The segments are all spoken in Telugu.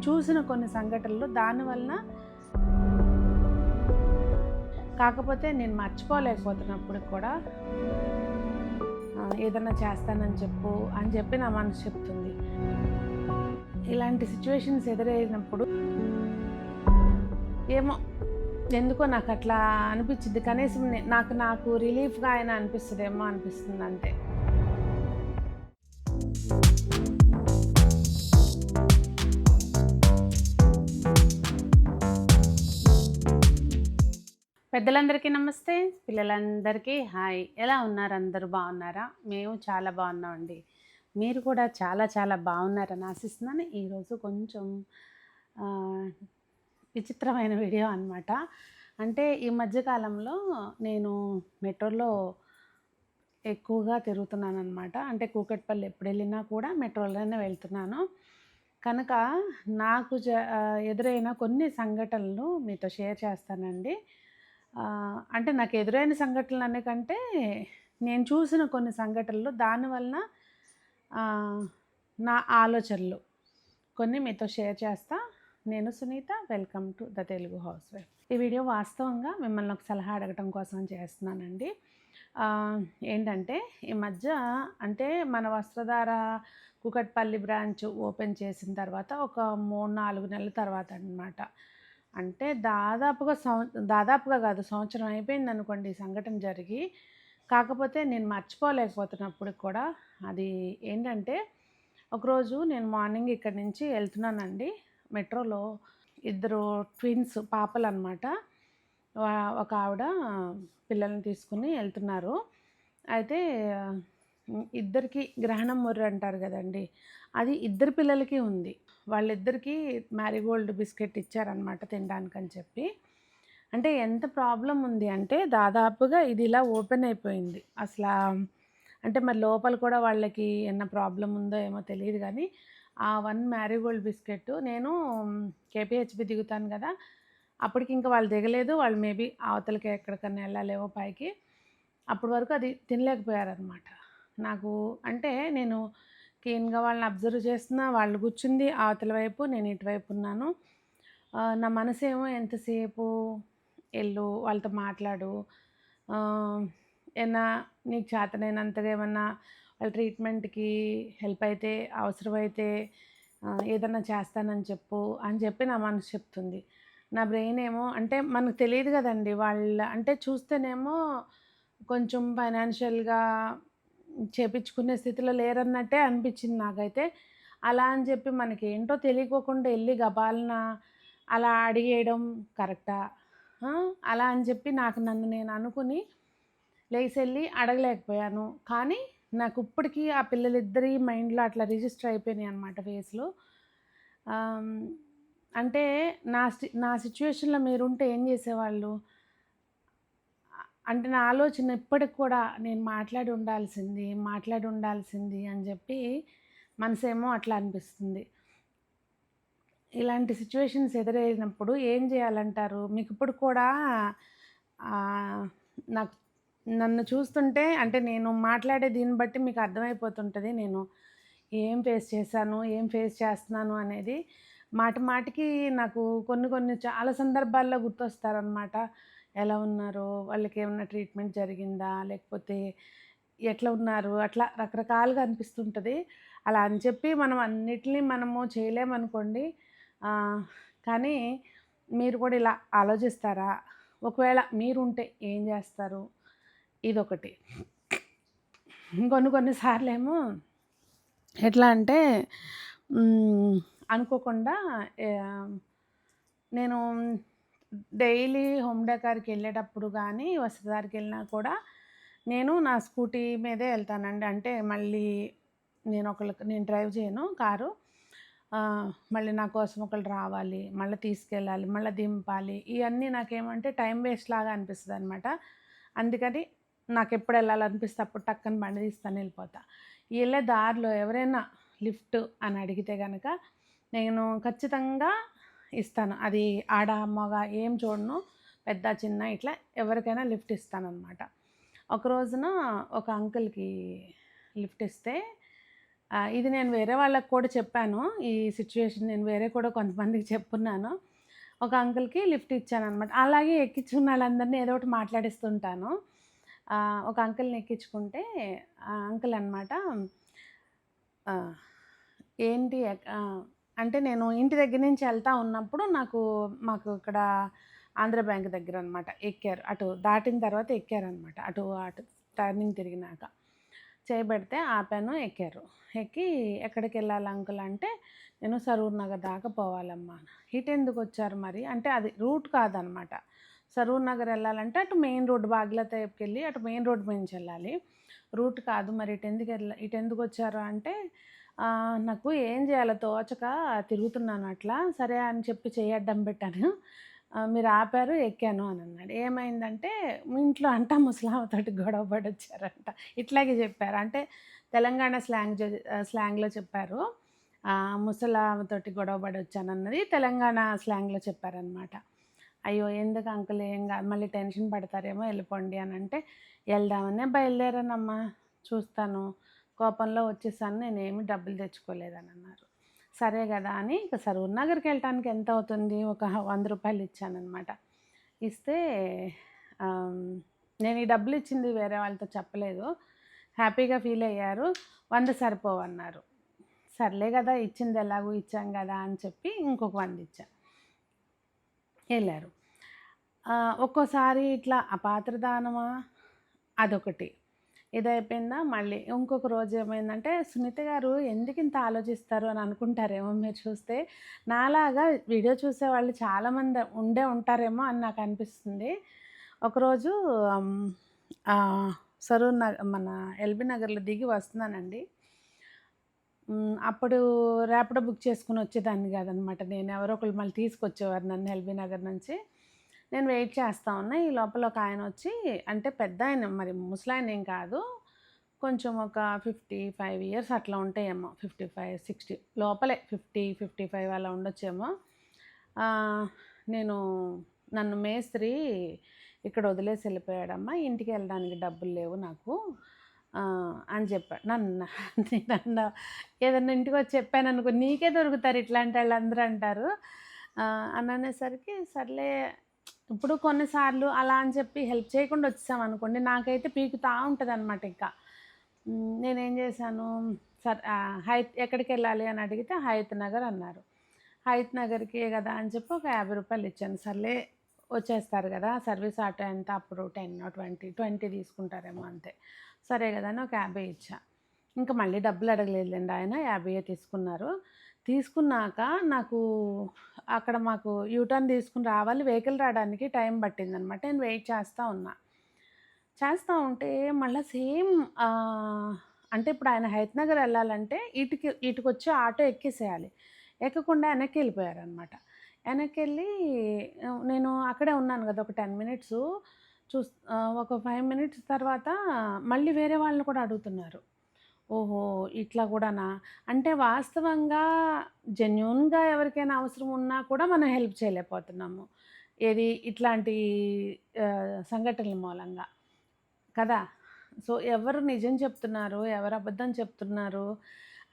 చూసిన కొన్ని సంఘటనలు దానివలన కాకపోతే నేను మర్చిపోలేకపోతున్నప్పుడు కూడా ఏదన్నా చేస్తానని చెప్పి నా మనసు చెప్తుంది. ఇలాంటి సిచ్యువేషన్స్ ఎదురైనప్పుడు ఏమో ఎందుకో నాకు అట్లా అనిపించింది. కనీసం నాకు రిలీఫ్గా అయినా అనిపిస్తుందేమో అనిపిస్తుంది అంతే. పెద్దలందరికీ నమస్తే, పిల్లలందరికీ హాయ్. ఎలా ఉన్నారు? అందరూ బాగున్నారా? మేము చాలా బాగున్నామండి. మీరు కూడా చాలా చాలా బాగున్నారని ఆశిస్తున్నాను. ఈరోజు కొంచెం విచిత్రమైన వీడియో అనమాట. అంటే ఈ మధ్యకాలంలో నేను మెట్రోలో ఎక్కువగా తిరుగుతున్నానన్నమాట. అంటే కూకట్పల్లి ఎప్పుడు వెళ్ళినా కూడా మెట్రోలోనే వెళ్తున్నాను. కనుక నాకు ఎదురైన కొన్ని సంఘటనలు మీతో షేర్ చేస్తానండి. అంటే నాకు ఎదురైన సంఘటనలు అనే కంటే నేను చూసిన కొన్ని సంఘటనలు దానివలన నా ఆలోచనలు కొన్ని మీతో షేర్ చేస్తా. నేను Sunitha, welcome to the Telugu house wife. ఈ వీడియో వాస్తవంగా మిమ్మల్ని ఒక సలహా అడగటం కోసం చేస్తున్నానండి. ఏంటంటే ఈ మధ్య అంటే మన వస్త్రధార కూకట్పల్లి బ్రాంచ్ ఓపెన్ చేసిన తర్వాత ఒక 3-4 నెలల తర్వాత అన్నమాట. అంటే దాదాపుగా కాదు, సంవత్సరం అయిపోయింది అనుకోండి ఈ సంఘటన జరిగి. కాకపోతే నేను మర్చిపోలేకపోతున్నప్పుడు కూడా అది ఏంటంటే, ఒకరోజు నేను మార్నింగ్ ఇక్కడి నుంచి వెళ్తున్నానండి. మెట్రోలో ఇద్దరు ట్విన్స్ పాపలు అనమాట. ఒక ఆవిడ పిల్లల్ని తీసుకుని వెళ్తున్నారు. అయితే ఇద్దరికి గ్రహణం ముర్రు అంటారు కదండి, అది ఇద్దరు పిల్లలకి ఉంది. వాళ్ళిద్దరికీ మ్యారీగోల్డ్ బిస్కెట్ ఇచ్చారనమాట తినడానికని చెప్పి. అంటే ఎంత ప్రాబ్లం ఉంది అంటే దాదాపుగా ఇది ఇలా ఓపెన్ అయిపోయింది అసలు. అంటే మరి లోపల కూడా వాళ్ళకి ఏమన్నా ప్రాబ్లం ఉందో ఏమో తెలియదు కానీ ఆ 1 మ్యారీగోల్డ్ బిస్కెట్ నేను కేపీహెచ్బి దిగుతాను కదా, అప్పటికి ఇంకా వాళ్ళు దిగలేదు. వాళ్ళు మేబీ అవతలకి ఎక్కడికన్నా వెళ్ళాలేమో పైకి. అప్పటి వరకు అది తినలేకపోయారనమాట. నాకు అంటే నేను క్లీన్గా వాళ్ళని అబ్జర్వ్ చేస్తున్నా, వాళ్ళు కూర్చుంది అవతల వైపు, నేను ఇటువైపు ఉన్నాను. నా మనసేమో ఎంతసేపు వెళ్ళు వాళ్ళతో మాట్లాడు, ఏమన్నా నీకు చేతనైనంతగా ఏమన్నా వాళ్ళ ట్రీట్మెంట్కి హెల్ప్ అయితే అవసరమైతే ఏదన్నా చేస్తానని చెప్పి నా మనసు చెప్తుంది. నా బ్రెయిన్ ఏమో అంటే మనకు తెలియదు కదండి, వాళ్ళ అంటే చూస్తేనేమో కొంచెం ఫైనాన్షియల్గా చేపించుకునే స్థితిలో లేరన్నట్టే అనిపించింది నాకైతే. అలా అని చెప్పి మనకి ఏంటో తెలియకోకుండా వెళ్ళి గబాలన అలా అడిగేయడం కరెక్టా? అలా అని చెప్పి నన్ను నేను అనుకుని లేచి వెళ్ళి అడగలేకపోయాను. కానీ నాకు ఇప్పటికీ ఆ పిల్లలిద్దరి మైండ్లో అట్లా రిజిస్టర్ అయిపోయినాయి అన్నమాట ఫేస్లో. అంటే నా సిచ్యువేషన్లో మీరుంటే ఏం చేసేవాళ్ళు? అంటే నా ఆలోచన ఇప్పటికి కూడా నేను మాట్లాడి ఉండాల్సింది అని చెప్పి మనసేమో అట్లా అనిపిస్తుంది. ఇలాంటి సిచ్యువేషన్స్ ఎదురైనప్పుడు ఏం చేయాలంటారు? మీకు ఇప్పుడు కూడా నాకు నన్ను చూస్తుంటే అంటే నేను మాట్లాడే దీన్ని బట్టి మీకు అర్థమైపోతుంటుంది నేను ఏం ఫేస్ చేశాను, ఏం ఫేస్ చేస్తున్నాను అనేది. మాటికి నాకు కొన్ని చాలా సందర్భాల్లో గుర్తొస్తారనమాట. ఎలా ఉన్నారో, వాళ్ళకి ఏమన్నా ట్రీట్మెంట్ జరిగిందా, లేకపోతే ఎట్లా ఉన్నారు, అట్లా రకరకాలుగా అనిపిస్తుంటుంది. అలా అని చెప్పి మనము చేయలేమనుకోండి. కానీ మీరు కూడా ఇలా ఆలోచిస్తారా? ఒకవేళ మీరుంటే ఏం చేస్తారు? ఇదొకటి. కొన్నిసార్లేమో ఎట్లా అంటే అనుకోకుండా నేను డైలీ హోమ్ డెకార్కి వెళ్ళేటప్పుడు కానీ వస్త్రధారకి వెళ్ళినా కూడా నేను నా స్కూటీ మీదే వెళ్తానండి. అంటే మళ్ళీ నేను డ్రైవ్ చేయను కారు. మళ్ళీ నా కోసం ఒకళ్ళు రావాలి, మళ్ళీ తీసుకెళ్ళాలి, మళ్ళీ దింపాలి. ఇవన్నీ నాకేమంటే టైం వేస్ట్ లాగా అనిపిస్తుంది అనమాట. అందుకని నాకు ఎప్పుడు వెళ్ళాలనిపిస్తే అప్పుడు టక్కన బండి తీస్తాను, వెళ్ళిపోతా. వెళ్ళే దారిలో ఎవరైనా లిఫ్ట్ అని అడిగితే కనుక నేను ఖచ్చితంగా ఇస్తాను. అది ఆడ మగ ఏం చూడను, పెద్ద చిన్న ఇట్లా ఎవరికైనా లిఫ్ట్ ఇస్తానన్నమాట. ఒక రోజున ఒక అంకుల్కి లిఫ్ట్ ఇస్తే ఇది నేను వేరే వాళ్ళకి కూడా చెప్పాను. ఈ సిట్యుయేషన్ నేను వేరే కూడా కొంతమందికి చెప్పున్నాను. ఒక అంకుల్‌కి లిఫ్ట్ ఇచ్చాననమాట. అలాగే ఎక్కించుకున్న వాళ్ళందరిని ఏదో ఒకటి మాట్లాడిస్తుంటాను. ఒక అంకుల్‌ని ఎక్కించుకుంటే అంకుల్ అనమాట. ఆహ్, ఏంటి అంటే నేను ఇంటి దగ్గర నుంచి ఎళ్తా ఉన్నప్పుడు మాకు ఇక్కడ ఆంధ్ర బ్యాంక్ దగ్గరనమాట. ఎక్కారు. అటు దాటిన తర్వాత ఎక్కారనమాట. అటు టర్నింగ్ తిరిగినాక. చేయబెడితే ఆపాను, ఎక్కారు. ఎక్కి "ఎక్కడికెళ్ళాలి అంకుల్" అంటే, "నేను సరూర్ నగర్ దాకా పోవాలమ్మా." "ఇటెందుకొచ్చారు మరి?" అంటే అది రూట్ కాదనమాట. సరూర్ నగర్ ఎళ్ళాలంటే అటు మెయిన్ రోడ్ బాగ్‌లతా వైపుకెళ్ళి అటు మెయిన్ రోడ్ మీంచెళ్ళాలి. రూట్ కాదు మరి ఇటెందుకొచ్చారు అంటే, నాకు ఏం చేయాలో తోచక తిరుగుతున్నాను అట్లా. సరే అని చెప్పి చెయ్యి అడ్డం పెట్టాను. మీరు ఆపారు, ఎక్కాను అనన్నాడు. ఏమైందంటే, మీ ఇంట్లో అంట ముసలామెతోటి గొడవ పడొచ్చారంట. ఇట్లాగే చెప్పారు. అంటే తెలంగాణ స్లాంగ్‌లో చెప్పారు. ముసలామెతోటి గొడవ పడొచ్చానన్నది తెలంగాణ స్లాంగ్‌లో చెప్పారనమాట. అయ్యో! ఎందుకు అంకుల్ ఏం గాదు, మళ్ళీ టెన్షన్ పడతారేమో ఎళ్ళిపోండి అనంటే, ఎళ్దామనే బయలుదేరానమ్మా, చూస్తాను. కోపంలో వచ్చేసాను. నేనేమి డబ్బులు తెచ్చుకోలేదనన్నారు. సరే గదా అని ఇక సరూర్ నగర్‌కెళ్ళటానికి ఎంతవుతుంది? ఒక రూ. 100 ఇచ్చాననమాట. ఇస్తే ఆహ్, నేను ఈ డబ్బులిచ్చింది వేరే వాళ్ళతో చెప్పలేదు. హ్యాపీగా ఫీలయ్యారు. 100 సరిపోవన్నారు. సర్లే గదా! ఇచ్చింది ఎలాగో ఇచ్చాం గదా అని చెప్పి ఇంకొక 100 ఇచ్చా. ఎళ్లారు. ఒక్కోసారి ఇట్లా అపాత్రదానమా అదొకటి. ఇదయిపోయిందా మళ్ళీ ఇంకొక రోజు ఏమైందంటే, సునీత గారు ఎందుకింత ఆలోచిస్తారు అని అనుకుంటారేమో మీరు చూస్తే. నాలాగా వీడియో చూసేవాళ్ళు చాలామంది ఉంటారేమో అని నాకనిపిస్తుంది. ఒకరోజు హ్మ్, సరూర్ మన ఎల్బీ నగర్‌లో దిగి వస్తున్నానండి. అప్పుడు ర్యాపిడో బుక్ చేసుకొని వచ్చేదాన్ని కాదనమాట. నేను ఎవరో ఒకళ్ళు మళ్ళీ తీసుకొచ్చేవారు నన్ను ఎల్బీ నగర్ నుంచి. నేను వెయిట్ చేస్తా ఉన్నా. ఈ లోపల ఒక ఆయనొచ్చి, అంటే పెద్దాయన, మరి ముసలాయనేం కాదు. కొంచెం ఒక 55 ఇయర్స్ అట్లా ఉంటాయేమో. 55, 60 లోపలే, 50, 55 అలా ఉండొచ్చేమో. నేను నన్ను మేస్త్రి ఇక్కడ వదిలేసి వెళ్ళిపోయాడమ్మా. ఇంటికెళ్ళడానికి డబ్బులు లేవు నాకు అని చెప్పాడు. నేనన్నా ఏదన్నా ఇంటికొచ్చి చెప్పాననుకో, నీకే దొరుకుతారు ఇట్లాంటోళ్ళందరూ అంటారు. అని అనేసరికి సర్లే, ఇప్పుడు కొన్నిసార్లు అలా అని చెప్పి హెల్ప్ చేయకుండా వచ్చేసామనుకోండి, నాకైతే పీకుతా ఉంటదనమాట ఇంకా. నేనేం చేశాను, ఎక్కడికెళ్ళాలి అని అడిగితే హయత్ నగర్ అన్నారు. హయత్ నగర్‌కే కదా అని చెప్పి ఒక రూ. 50 ఇచ్చాను. సర్లే వచ్చేస్తారు కదా! సర్వీస్ ఆటో ఎంత అప్పుడు 10, 20 తీసుకుంటారేమో అంతే. సరే కదా అని ఒక 50 ఇచ్చా. ఇంకా మళ్ళీ డబ్బులు అడగలేదులెండి ఆయన, 50 తీసుకున్నారు. తీసుకున్నాక నాకు అక్కడ మాకు యూటర్న్ తీసుకొని రావాలి. వెహికల్ రావడానికి టైం పట్టిందనమాట. నేను వెయిట్ చేస్తా ఉన్నా. చేస్తా ఉంటే మళ్ళా సేమ్ అంటే ఇప్పుడు ఆయన హయత్ నగర్ ఎళ్ళాలంటే ఇటుకొచ్చి ఆటో ఎక్కేసేయాలి. ఎక్కకుండా వెనక్కెళ్ళిపోయారనమాట. వెనక్కెళ్ళి నేను అక్కడే ఉన్నాను గదా! ఒక 10 మినిట్సు ఒక 5 మినిట్స్ తర్వాత మళ్ళీ వేరే వాళ్ళని కూడా అడుగుతున్నారు. ఓహో! ఇట్లా గూడానా? అంటే వాస్తవంగా జెన్యూన్‌గా ఎవరికైనా అవసరం ఉన్నా కూడా మనం హెల్ప్ చేయలేకపోతున్నాము. ఏది ఇట్లాంటి సంఘటనల మూలంగా. కదా! సో, ఎవరు నిజం చెప్తున్నారు, ఎవరు అబద్ధం చెప్తున్నారు,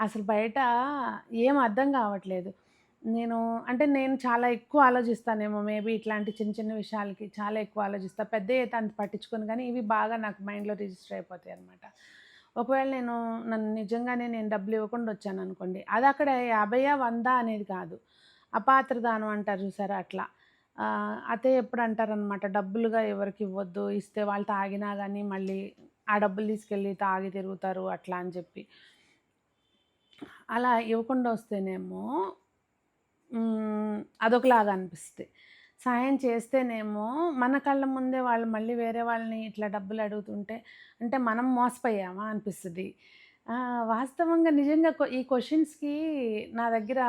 అసలు బయట ఏం అర్థం కావట్లేదు. నేను చాలా ఎక్కువ ఆలోచిస్తానేమో మేబీ ఇట్లాంటి చిన్న చిన్న విషయాలకి చాలా ఎక్కువ ఆలోచిస్తా. పెద్దయయితే అంత పట్టించుకోను గానీ, ఇవి బాగా నాకు మైండ్‌లో రిజిస్టర్ అయిపోతాయనమాట. ఒకవేళ నన్ను నిజంగానే నేను డబ్బులు ఇవ్వకుండా వచ్చాననుకోండి, అది అక్కడ 50, 100 అనేది కాదు. అపాత్రదానం అంటారు చూసారా అట్లా. అత్తయ్య ఎప్పుడు అంటారనమాట, డబ్బులుగా ఎవరికివ్వద్దు, ఇస్తే వాళ్ళు తాగినా గానీ మళ్ళీ ఆ డబ్బులు తీసుకెళ్ళి తాగి తిరుగుతారు అట్లా అని చెప్పి. అలా ఇవ్వకుండా వస్తేనేమో అదొకలాగా అనిపిస్తది. సాయం చేస్తేనేమో మన కళ్ళ ముందే వాళ్ళు మళ్ళీ వేరే వాళ్ళని ఇట్లా డబ్బులు అడుగుతుంటే, అంటే మనం మోసపోయామా అనిపిస్తది. వాస్తవంగా నిజంగా ఈ క్వెషన్స్‌కి నా దగ్గర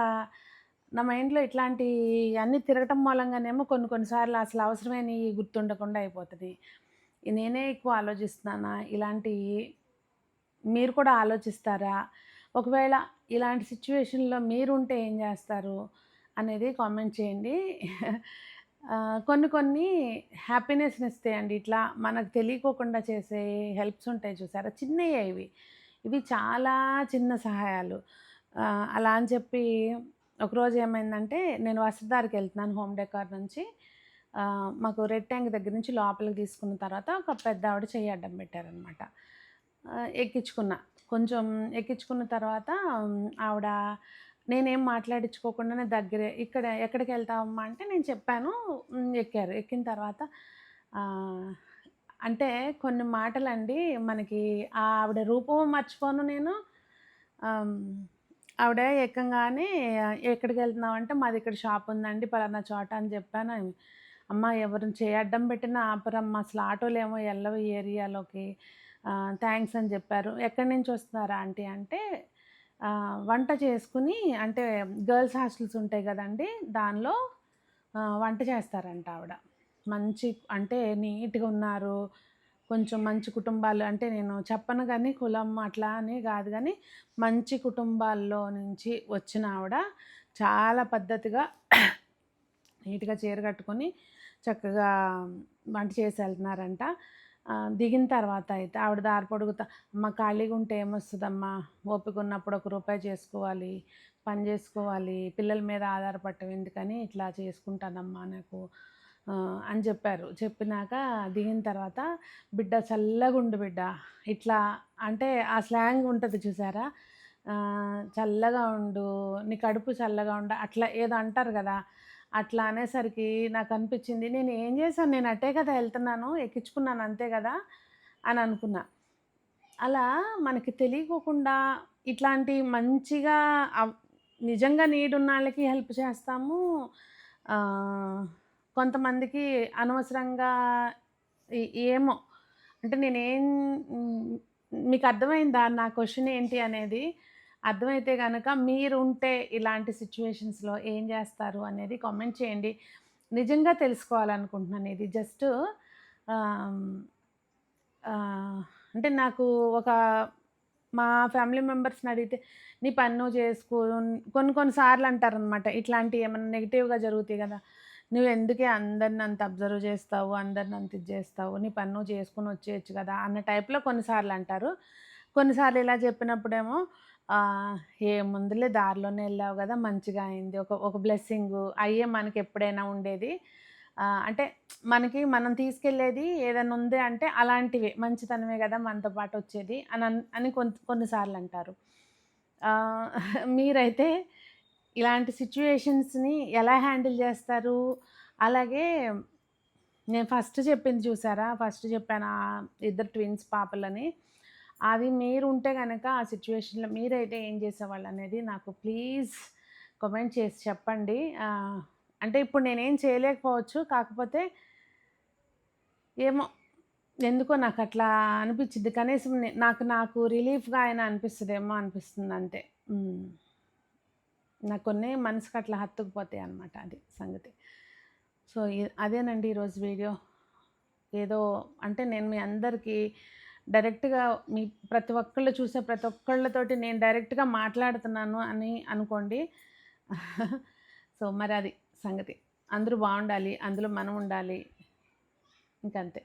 నా మైండ్‌లో ఇట్లాంటియన్నీ తిరగటం మూలంగానేమో కొన్ని కొన్ని సార్లు అసలు అవసరమైనయి గుర్తుండకుండా అయిపోతది. నేనే ఎక్కువ ఆలోచిస్తున్నానా? ఇలాంటియి మీరు కూడా ఆలోచిస్తారా? ఒకవేళ ఇలాంటి సిట్యుయేషన్‌లో మీరుంటే ఏం జేస్తారు అనేది కామెంట్ చేయండి. కొన్ని కొన్ని హ్యాపీనెస్‌నిస్తాయండి. ఇట్లా మనకు తెలియకోకుండా చేసే హెల్ప్స్ ఉంటాయి చూసారా? చిన్నయే ఇవి. ఇవి చాలా చిన్న సహాయాలు. అలా అని చెప్పి ఒకరోజు ఏమైందంటే, నేను వస్త్రధారికి వెళ్తున్నాను హోమ్ డెకార్ నుంచి. మాకు రెడ్ ట్యాంక్ దగ్గర నుంచి లోపలికి తీసుకున్న తర్వాత ఒక పెద్దావిడ చెయ్యి అడ్డం పెట్టారనమాట. ఎక్కించుకున్నా. కొంచెం ఎక్కించుకున్న తర్వాత ఆవిడ నేనేం మాట్లాడించుకోకుండానే దగ్గరే ఎక్కడికెళ్తావమ్మా అంటే నేను చెప్పాను. ఎక్కారు. ఎక్కిన తర్వాత అంటే కొన్ని మాటలండి మనకి ఆవిడ రూపం మర్చిపోను నేను. ఆవిడ ఎక్కంగానే ఎక్కడికెళ్తున్నావంటే మాది ఇక్కడ షాప్ ఉందండి పలానా చోట అని చెప్పాను. అమ్మ ఎవరిని చేయి అడ్డం పెట్టినా ఆపరమ్మా, అసలు ఆటోలేమో ఎల్లవు ఈ ఏరియాలోకి, థ్యాంక్స్ అని చెప్పారు. ఎక్కడి నుంచి వస్తున్నారా ఆంటీ అంటే వంట చేసుకుని, అంటే గర్ల్స్ హాస్టల్స్ ఉంటాయి కదండి, దానిలో వంట చేస్తారంట ఆవిడ. మంచి అంటే నీట్గా ఉన్నారు, కొంచెం మంచి కుటుంబాలు, అంటే నేను చెప్పను కానీ కులం అట్లా అని కాదు కానీ మంచి కుటుంబాల్లో నుంచి వచ్చిన ఆవిడ చాలా పద్ధతిగా నీట్గా చీర కట్టుకొని చక్కగా వంట చేసి వెళ్తున్నారంట. దిగిన తర్వాత అయితే ఆవిడ దారి పొడుగుతా, అమ్మ ఖాళీగా ఉంటే ఏమొస్తుందమ్మా, ఓపిక ఉన్నప్పుడు ₹1 చేసుకోవాలి, పని చేసుకోవాలి, పిల్లల మీద ఆధారపడటం ఎందుకని ఇట్లా చేసుకుంటానమ్మా నాకు అని చెప్పారు. చెప్పినాక దిగిన తర్వాత, బిడ్డ చల్లగుండు బిడ్డ, ఇట్లా అంటే ఆ స్లాంగ్ ఉంటుంది చూసారా, చల్లగా ఉండు, నీ కడుపు చల్లగా ఉండ, అట్లా ఏదో అంటారు కదా. అట్లా అనేసరికి నాకు అనిపించింది, నేను ఏం చేశాను, నేను అట్టే కదా వెళ్తున్నాను, ఎక్కించుకున్నాను అంతే కదా అని అనుకున్నా. అలా మనకి తెలియకోకుండా ఇట్లాంటి మంచిగా నిజంగా నీడ్ ఉన్న వాళ్ళకి హెల్ప్ చేస్తాము. కొంతమందికి అనవసరంగా ఏమో అంటే నేనేం మీకు అర్థమైందా నా క్వశ్చన్ ఏంటి అనేది? అర్థమైతే గనక మీరుంటే ఇలాంటి సిచ్యువేషన్స్‌లో ఏం చేస్తారు అనేది కామెంట్ చేయండి. నిజంగా తెలుసుకోవాలనుకుంటున్నాను ఇది. జస్ట్ అంటే నాకు మా ఫ్యామిలీ మెంబర్స్‌ని అడిగితే, నీ పని నువ్వు చేసుకో, కొన్ని సార్లు అంటారనమాట. ఇట్లాంటివి ఏమన్నా నెగెటివ్‌గా జరుగుతాయి కదా, నువ్వెందుకే అందరిని అంత అబ్జర్వ్ చేస్తావు, అందరిని అంత ఇది చేస్తావు, నీ పని నువ్వు చేసుకొని వచ్చేయచ్చు కదా అన్న టైప్‌లో కొన్నిసార్లు అంటారు. కొన్నిసార్లు ఇలా చెప్పినప్పుడేమో ఏముందిలే దారిలోనే వెళ్ళావు కదా, మంచిగా అయింది, ఒక బ్లెస్సింగు అయ్యే మనకి ఎప్పుడైనా ఉండేది. అంటే మనకి మనం తీసుకెళ్ళేది ఏదైనా ఉంది అంటే అలాంటివే మంచితనమే కదా మనతో పాటు వచ్చేది అని కొన్నిసార్లు అంటారు. మీరైతే ఇలాంటి సిచ్యువేషన్స్‌ని ఎలా హ్యాండిల్ చేస్తారు? అలాగే నేను ఫస్ట్ చెప్పింది చూసారా, ఫస్ట్ చెప్పాను ఇద్దరు ట్విన్స్ పాపలని, అది మీరుంటే గనక ఆ సిచ్యువేషన్‌లో మీరైతే ఏం చేసేవాళ్ళు అనేది నాకు ప్లీజ్ కామెంట్ చేసి చెప్పండి. అంటే ఇప్పుడు నేనేం చేయలేకపోవచ్చు, కాకపోతే ఏమో ఎందుకో నాకు అట్లా అనిపించిద్ది. కనీసం నాకు రిలీఫ్‌గా అయినా అనిపిస్తుందేమో అనిపిస్తుంది అంతే. నాకు కొన్ని మనసుకి అట్లా హత్తుకుపోతాయి అనమాట, అది సంగతి. సో అదేనండి ఈరోజు వీడియో. ఏదో అంటే నేను మీ అందరికీ డైరెక్ట్గా ప్రతి ఒక్కళ్ళు చూసే ప్రతి ఒక్కళ్ళతోటి నేను డైరెక్ట్గా మాట్లాడుతున్నాను అని అనుకోండి. సో మరి అది సంగతి. అందరూ బాగుండాలి, అందులో మనం ఉండాలి, ఇంకంతే.